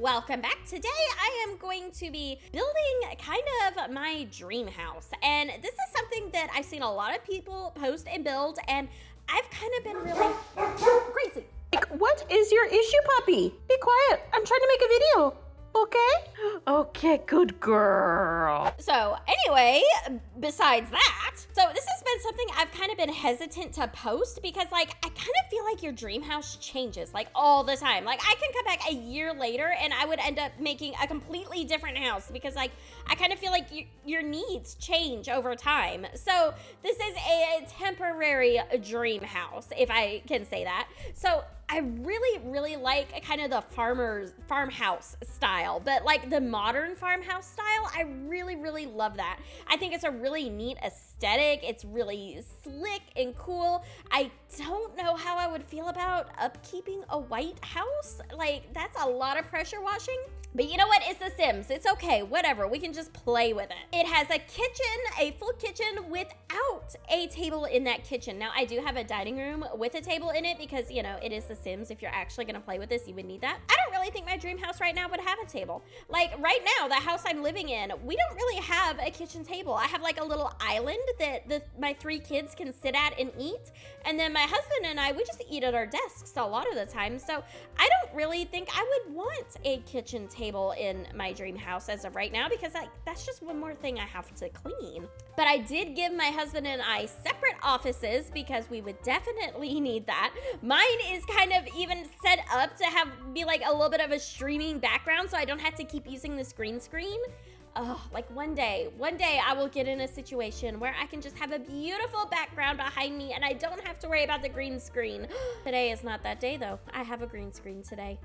welcome back. Today I am going to be building kind of my dream house, and this is something that I've seen a lot of people post and build, and I've kind of been really crazy. What is your issue, puppy? Be quiet. I'm trying to make a video. Okay? Okay, good girl. So anyway, besides that, so this has been something I've kind of been hesitant to post because I kind of feel like your dream house changes all the time. I can come back a year later and I would end up making a completely different house because I kind of feel like your needs change over time. So this is a temporary dream house, if I can say that. So I really, really like kind of the farmhouse style, but the modern farmhouse style, I really, really love that. I think it's a really neat aesthetic. It's really slick and cool. I don't know how I would feel about upkeeping a white house. That's a lot of pressure washing. But you know what? It's The Sims. It's okay. Whatever. We can just play with it. It has a kitchen, a full kitchen without a table in that kitchen. Now, I do have a dining room with a table in it because, it is The Sims. If you're actually going to play with this, you would need that. I don't really think my dream house right now would have a table. Right now, the house I'm living in, we don't really have a kitchen table. I have a little island that my 3 kids can sit at and eat. And then my husband and I, we just eat at our desks a lot of the time. So I don't really think I would want a kitchen table in my dream house as of right now because that's just one more thing I have to clean. But I did give my husband and I separate offices because we would definitely need that. Mine is kind of even set up to be a little bit of a streaming background so I don't have to keep using this green screen. Oh, one day I will get in a situation where I can just have a beautiful background behind me and I don't have to worry about the green screen. Today is not that day though. I have a green screen today.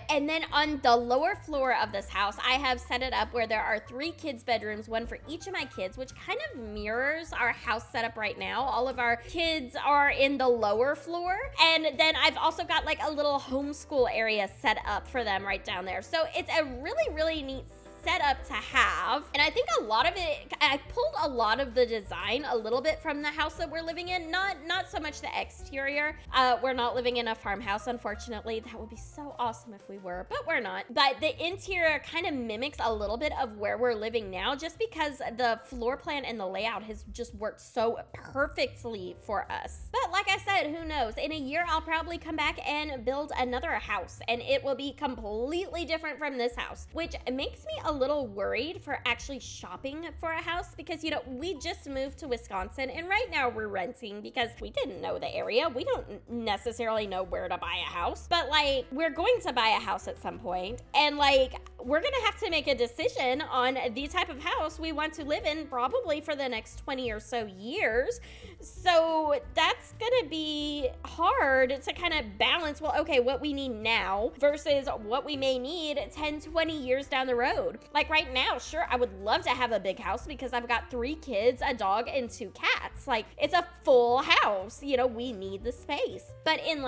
And then on the lower floor of this house, I have set it up where there are 3 kids' bedrooms, one for each of my kids, which kind of mirrors our house setup right now. All of our kids are in the lower floor. And then I've also got a little homeschool area set up for them right down there. So it's a really, really neat set up to have, and I think a lot of it, I pulled a lot of the design a little bit from the house that we're living in, not so much the exterior. We're not living in a farmhouse, unfortunately. That would be so awesome if we were, but we're not. But the interior kind of mimics a little bit of where we're living now, just because the floor plan and the layout has just worked so perfectly for us. But like I said, who knows? In a year, I'll probably come back and build another house, and it will be completely different from this house, which makes me a little worried for actually shopping for a house because we just moved to Wisconsin and right now we're renting because we didn't know the area. We don't necessarily know where to buy a house, but we're going to buy a house at some point, and we're gonna have to make a decision on the type of house we want to live in probably for the next 20 or so years. So that's gonna be hard to kind of balance, what we need now versus what we may need 10, 20 years down the road. Right now, sure, I would love to have a big house because I've got 3 kids, a dog, and 2 cats. It's a full house. We need the space. But in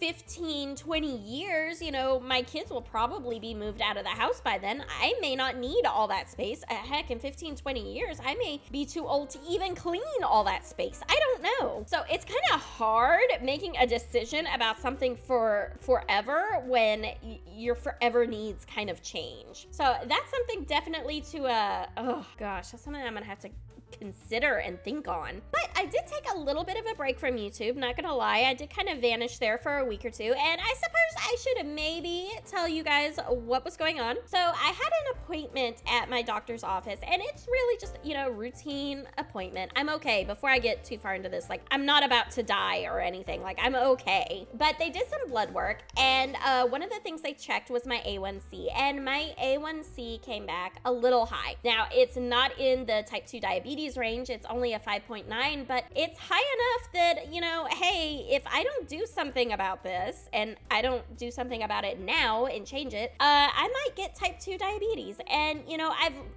15, 20 years, my kids will probably be moved out of the house by then. I may not need all that space. Heck, in 15, 20 years, I may be too old to even clean all that space. I don't know. So it's kind of hard making a decision about something for forever when your forever needs kind of change. So that's something definitely that's something I'm gonna have to consider and think on. But I did take a little bit of a break from YouTube, not gonna lie. I did kind of vanish there for a week or 2, and I suppose I should maybe tell you guys what was going on. So I had an appointment at my doctor's office, and it's really just, routine appointment. I'm okay. Before I get too far into this, I'm not about to die or anything. I'm okay. But they did some blood work, and one of the things they checked was my A1C, and my A1C came back a little high. Now, it's not in the type 2 diabetes range. It's only a 5.9, but it's high enough that, hey, if I don't do something about this and I don't do something about it now and change it, I might get type 2 diabetes. And,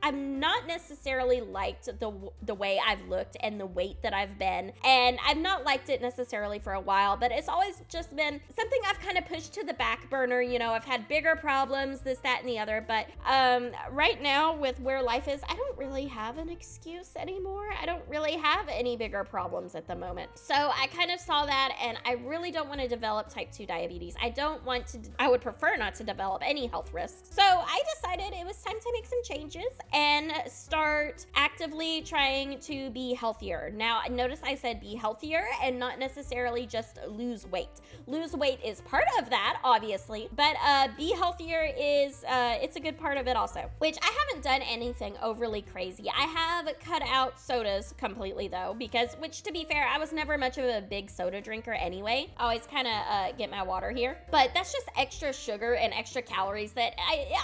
I've not necessarily liked the way I've looked and the weight that I've been. And I've not liked it necessarily for a while, but it's always just been something I've kind of pushed to the back burner. I've had bigger problems, this, that, and the other. But right now with where life is, I don't really have an excuse anymore. anymore. I don't really have any bigger problems at the moment. So I kind of saw that, and I really don't want to develop type 2 diabetes. I would prefer not to develop any health risks. So I decided it was time to make some changes and start actively trying to be healthier. Now, notice I said be healthier and not necessarily just lose weight. Lose weight is part of that, obviously, but be healthier is it's a good part of it also, which I haven't done anything overly crazy. I have cut out sodas completely though, which to be fair, I was never much of a big soda drinker anyway. I always kind of get my water here, but that's just extra sugar and extra calories that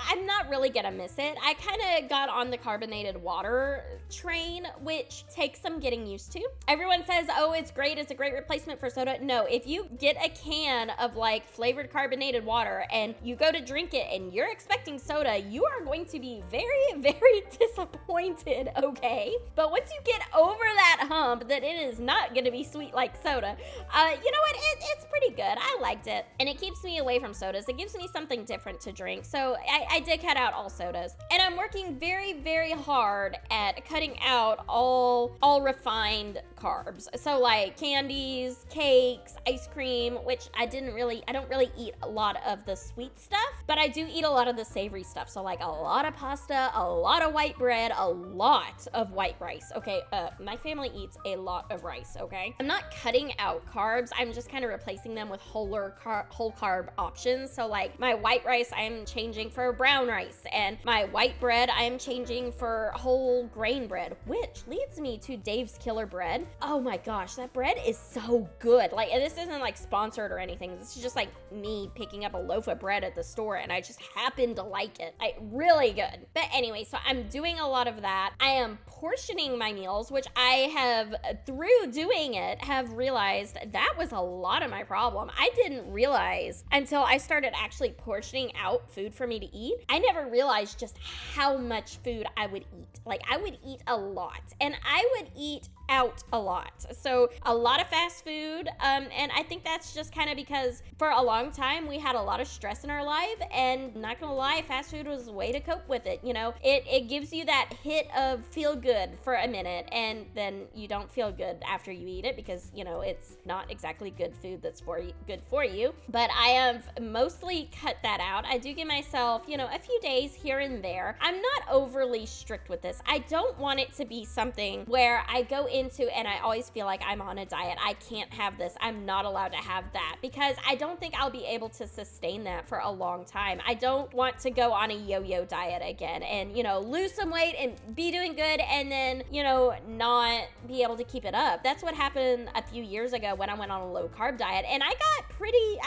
I'm not really gonna miss it. I kind of got on the carbonated water train, which takes some getting used to. Everyone says, oh, it's great, it's a great replacement for soda. No, if you get a can of like flavored carbonated water and you go to drink it and you're expecting soda, you are going to be very, very disappointed, okay? But once you get over that hump that it is not gonna be sweet like soda, you know what, it's pretty good. I liked it, and it keeps me away from sodas. It gives me something different to drink, so I did cut out all sodas, and I'm working very, very hard at cutting out all refined carbs. So like candies, cakes, ice cream, which I don't really eat a lot of the sweet stuff, but I do eat a lot of the savory stuff. So like a lot of pasta, a lot of white bread, a lot of white rice. Okay, my family eats a lot of rice, okay? I'm not cutting out carbs. I'm just kind of replacing them with whole carb options. So like my white rice, I'm changing for brown rice, and my white bread, I'm changing for whole grain bread, which leads me to Dave's Killer Bread. Oh my gosh, that bread is so good. Like, and this isn't like sponsored or anything. This is just like me picking up a loaf of bread at the store, and I just happen to like it. Like, really good. But anyway, so I'm doing a lot of that. I am portioning my meals, which I have, through doing it, have realized that was a lot of my problem. I didn't realize until I started actually portioning out food for me to eat. I never realized just how much food I would eat. Like, I would eat a lot, and I would eat out a lot. So a lot of fast food, and I think that's just kind of because for a long time we had a lot of stress in our life, and not gonna lie, fast food was a way to cope with it. You know, it gives you that hit of feel good for a minute, and then you don't feel good after you eat it because, you know, it's not exactly good food that's good for you. But I have mostly cut that out. I do give myself, you know, a few days here and there. I'm not overly strict with this. I don't want it to be something where I go into and I always feel like I'm on a diet. I can't have this. I'm not allowed to have that, because I don't think I'll be able to sustain that for a long time. I don't want to go on a yo-yo diet again and, you know, lose some weight and be doing good and then, you know, not be able to keep it up. That's what happened a few years ago when I went on a low carb diet, and I got pretty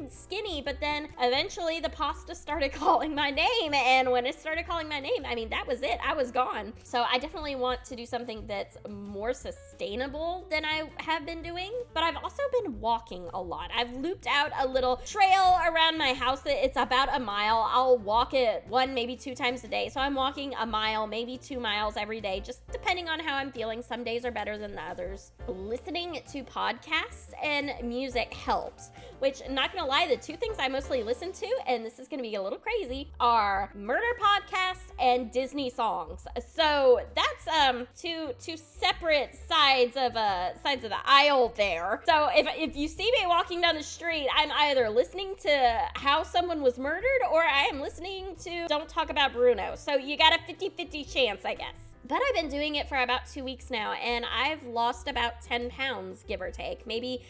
skinny, but then eventually the pasta started calling my name, and when it started calling my name, I mean, that was it. I was gone. So I definitely want to do something that's more sustainable than I have been doing, but I've also been walking a lot. I've looped out a little trail around my house that it's about a mile. I'll walk it 1, maybe 2 times a day. So I'm walking a mile, maybe 2 miles every day, just depending on how I'm feeling. Some days are better than the others. Listening to podcasts and music helps, which, not gonna lie, the 2 things I mostly listen to, and this is gonna be a little crazy, are murder podcasts and Disney songs. So that's two separate sides of the aisle there. So if you see me walking down the street, I'm either listening to how someone was murdered or I am listening to Don't Talk About Bruno. So you got a 50-50 chance, I guess. But I've been doing it for about 2 weeks now, and I've lost about 10 pounds, give or take. Maybe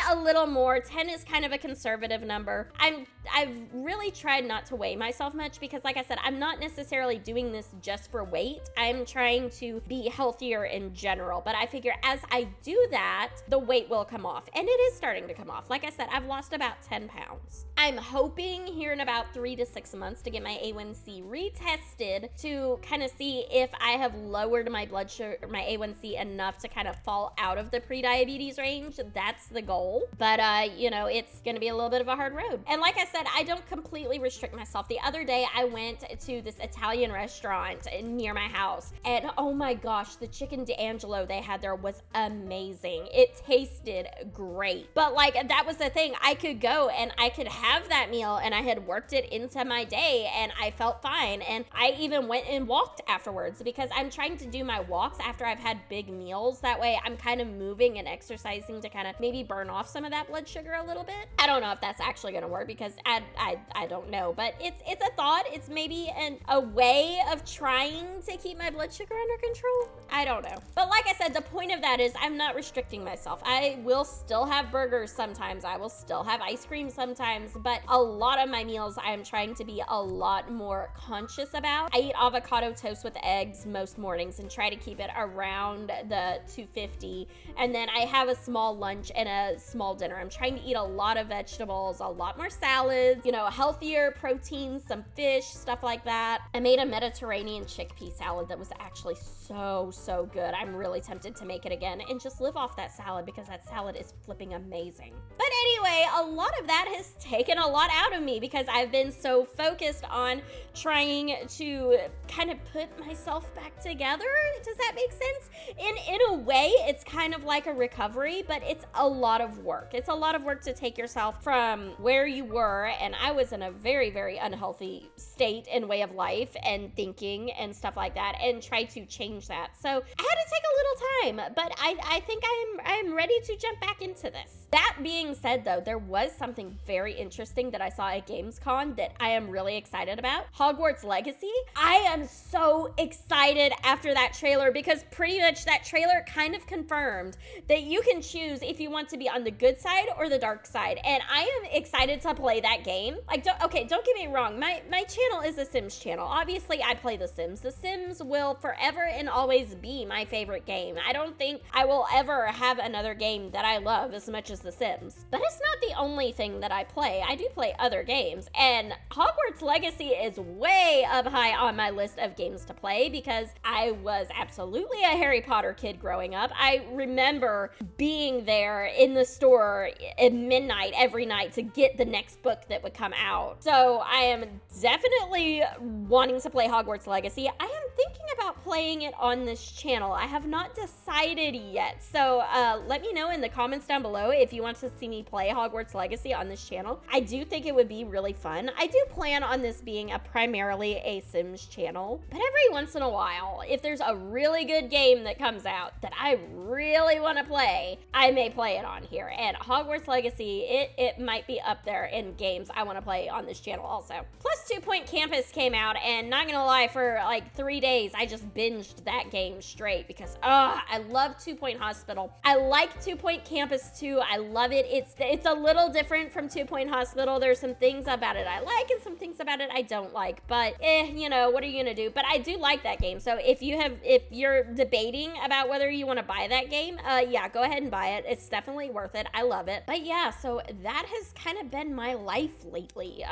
a little more. 10 is kind of a conservative number. I've really tried not to weigh myself much because, like I said, I'm not necessarily doing this just for weight. I'm trying to be healthier in general. But I figure as I do that, the weight will come off. And it is starting to come off. Like I said, I've lost about 10 pounds. I'm hoping here in about 3 to 6 months to get my A1C retested to kind of see if I have lowered my blood sugar, my A1C enough to kind of fall out of the pre-diabetes range. That's the goal. But, you know, it's going to be a little bit of a hard road. And like I said, I don't completely restrict myself. The other day I went to this Italian restaurant near my house, and oh my gosh, the chicken d'Angelo they had there was amazing. It tasted great. But like, that was the thing. I could go and I could have that meal, and I had worked it into my day and I felt fine. And I even went and walked afterwards because I'm I'm trying to do my walks after I've had big meals. That way I'm kind of moving and exercising to kind of maybe burn off some of that blood sugar a little bit. I don't know if that's actually going to work because I don't know, but it's a thought. It's maybe a way of trying to keep my blood sugar under control. I don't know. But like I said, the point of that is I'm not restricting myself. I will still have burgers sometimes. I will still have ice cream sometimes, but a lot of my meals I am trying to be a lot more conscious about. I eat avocado toast with eggs most mornings and try to keep it around the 250. And then I have a small lunch and a small dinner. I'm trying to eat a lot of vegetables, a lot more salads, healthier proteins, some fish, stuff like that. I made a Mediterranean chickpea salad that was actually so good. I'm really tempted to make it again and just live off that salad because that salad is flipping amazing. But anyway, a lot of that has taken a lot out of me because I've been so focused on trying to kind of put myself back together. Does that make sense? In a way, it's kind of like a recovery, but it's a lot of work. It's a lot of work to take yourself from where you were, and I was in a very, very unhealthy state and way of life and thinking and stuff like that, and try to change that. So I had to take a little time, but I think I'm ready to jump back into this. That being said, though, there was something very interesting that I saw at Gamescom that I am really excited about. Hogwarts Legacy. I am so excited after that trailer because pretty much that trailer kind of confirmed that you can choose if you want to be on the good side or the dark side, and I am excited to play that game. Like, don't get me wrong, my channel is a Sims channel. Obviously, I play The Sims. The Sims will forever and always be my favorite game. I don't think I will ever have another game that I love as much as The Sims. But it's not the only thing that I play. I do play other games, and Hogwarts Legacy is way up high on my list of games to play because I was absolutely a Harry Potter kid growing up. I remember being there in the store at midnight every night to get the next book that would come out. So I am definitely wanting to play Hogwarts Legacy. I am thinking about playing it on this channel. I have not decided yet. So let me know in the comments down below if you want to see me play Hogwarts Legacy on this channel. I do think it would be really fun. I do plan on this being primarily a Sims channel, but every once in a while, if there's a really good game that comes out that I really want to play, I may play it on here. And Hogwarts Legacy, it might be up there in games I want to play on this channel also. Plus 2 Point Campus came out, and not gonna lie, for like 3 days, I just binged that game straight because I love 2 Point Hospital. I like 2 Point Campus too. I love it. It's a little different from 2 Point Hospital. There's some things about it I like and some things about it I don't like, but what are you gonna do? But I do like that game. So if you're debating about whether you want to buy that game, yeah, go ahead and buy it. It's definitely worth it. I love it. But yeah, so that has kind of been my life lately.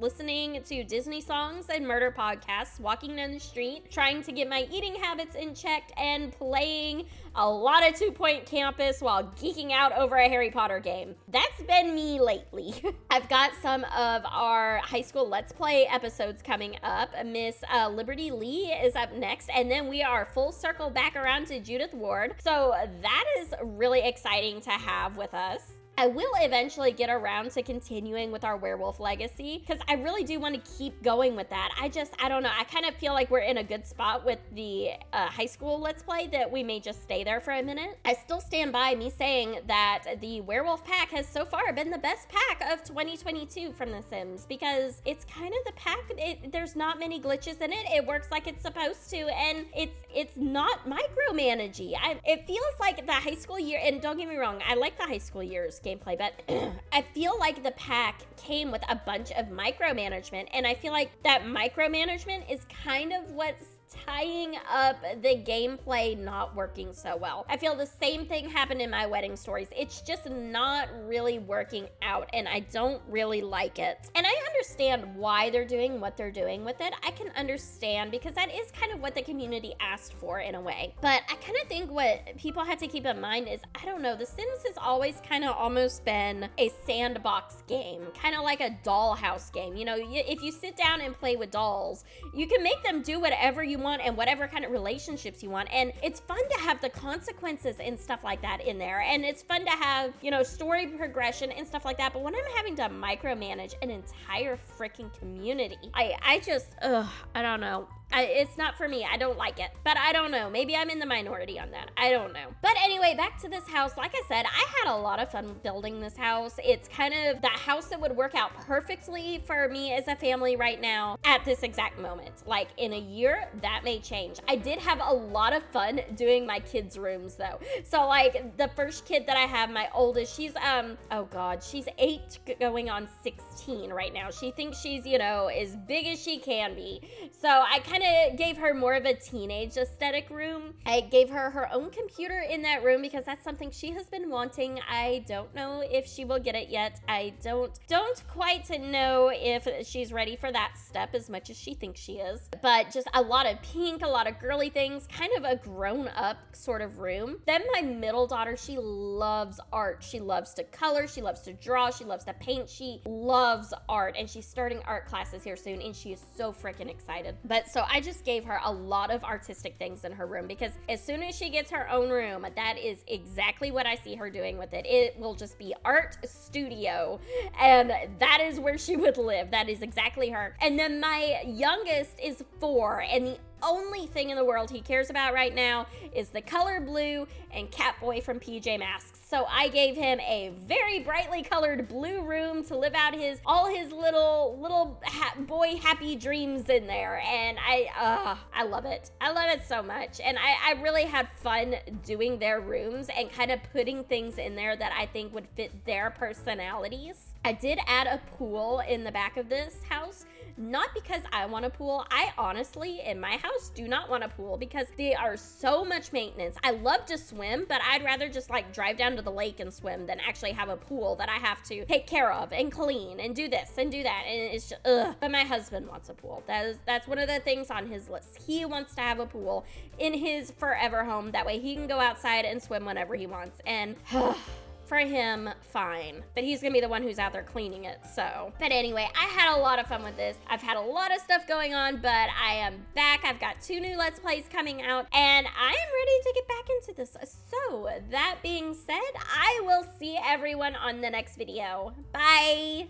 Listening to Disney songs and murder podcasts, walking down the street, trying to get my eating habits in check, and playing a lot of 2 Point Campus while geeking out over a Harry Potter game. That's been me lately. I've got some of our high school Let's Play episodes coming up. Miss Liberty Lee is up next, and then we are full circle back around to Judith Ward. So that is really exciting to have with us. I will eventually get around to continuing with our werewolf legacy because I really do want to keep going with that. I don't know. I kind of feel like we're in a good spot with the high school Let's Play that we may just stay there for a minute. I still stand by me saying that the werewolf pack has so far been the best pack of 2022 from The Sims because it's kind of the pack. There's not many glitches in it. It works like it's supposed to, and it's not micromanagey. It feels like the high school year, and don't get me wrong, I like the high school years gameplay, but I feel like the pack came with a bunch of micromanagement, and I feel like that micromanagement is kind of what's tying up the gameplay not working so well. I feel the same thing happened in my wedding stories. It's just not really working out, and I don't really like it. And I understand why they're doing what they're doing with it. I can understand because that is kind of what the community asked for in a way. But I kind of think what people have to keep in mind is, I don't know, The Sims has always kind of almost been a sandbox game, kind of like a dollhouse game. You know, if you sit down and play with dolls, you can make them do whatever you want and whatever kind of relationships you want, and it's fun to have the consequences and stuff like that in there, and it's fun to have, story progression and stuff like that. But when I'm having to micromanage an entire entire freaking community. I just, I don't know. It's not for me. I don't like it. But I don't know. Maybe I'm in the minority on that. I don't know. But anyway, back to this house. Like I said, I had a lot of fun building this house. It's kind of that house that would work out perfectly for me as a family right now at this exact moment. Like in a year, that may change. I did have a lot of fun doing my kids' rooms though. So like the first kid that I have, my oldest, she's, oh God, she's 8 going on 16 right now. She thinks she's, you know, as big as she can be. So I kind of gave her more of a teenage aesthetic room. I gave her her own computer in that room because that's something she has been wanting. I don't know if she will get it yet. I don't quite know if she's ready for that step as much as she thinks she is. But just a lot of pink, a lot of girly things, kind of a grown-up sort of room. Then my middle daughter, she loves art. She loves to color, she loves to draw, she loves to paint, she loves art, and she's starting art classes here soon, and she is so freaking excited. But so I just gave her a lot of artistic things in her room because as soon as she gets her own room, that is exactly what I see her doing with it. It will just be art studio, and that is where she would live. That is exactly her. And then my youngest is 4, and the only thing in the world he cares about right now is the color blue and Catboy from PJ Masks. So I gave him a very brightly colored blue room to live out all his little boy happy dreams in there, and I love it. I love it so much, and I really had fun doing their rooms and kind of putting things in there that I think would fit their personalities. I did add a pool in the back of this house, not because I want a pool. I honestly, in my house, do not want a pool because they are so much maintenance. I love to swim, but I'd rather just like drive down to the lake and swim than actually have a pool that I have to take care of and clean and do this and do that. And it's just, ugh. But my husband wants a pool. That's one of the things on his list. He wants to have a pool in his forever home. That way he can go outside and swim whenever he wants. And for him, fine. But he's gonna be the one who's out there cleaning it, so. But anyway, I had a lot of fun with this. I've had a lot of stuff going on, but I am back. I've got 2 new Let's Plays coming out, and I am ready to get back into this. So, that being said, I will see everyone on the next video. Bye!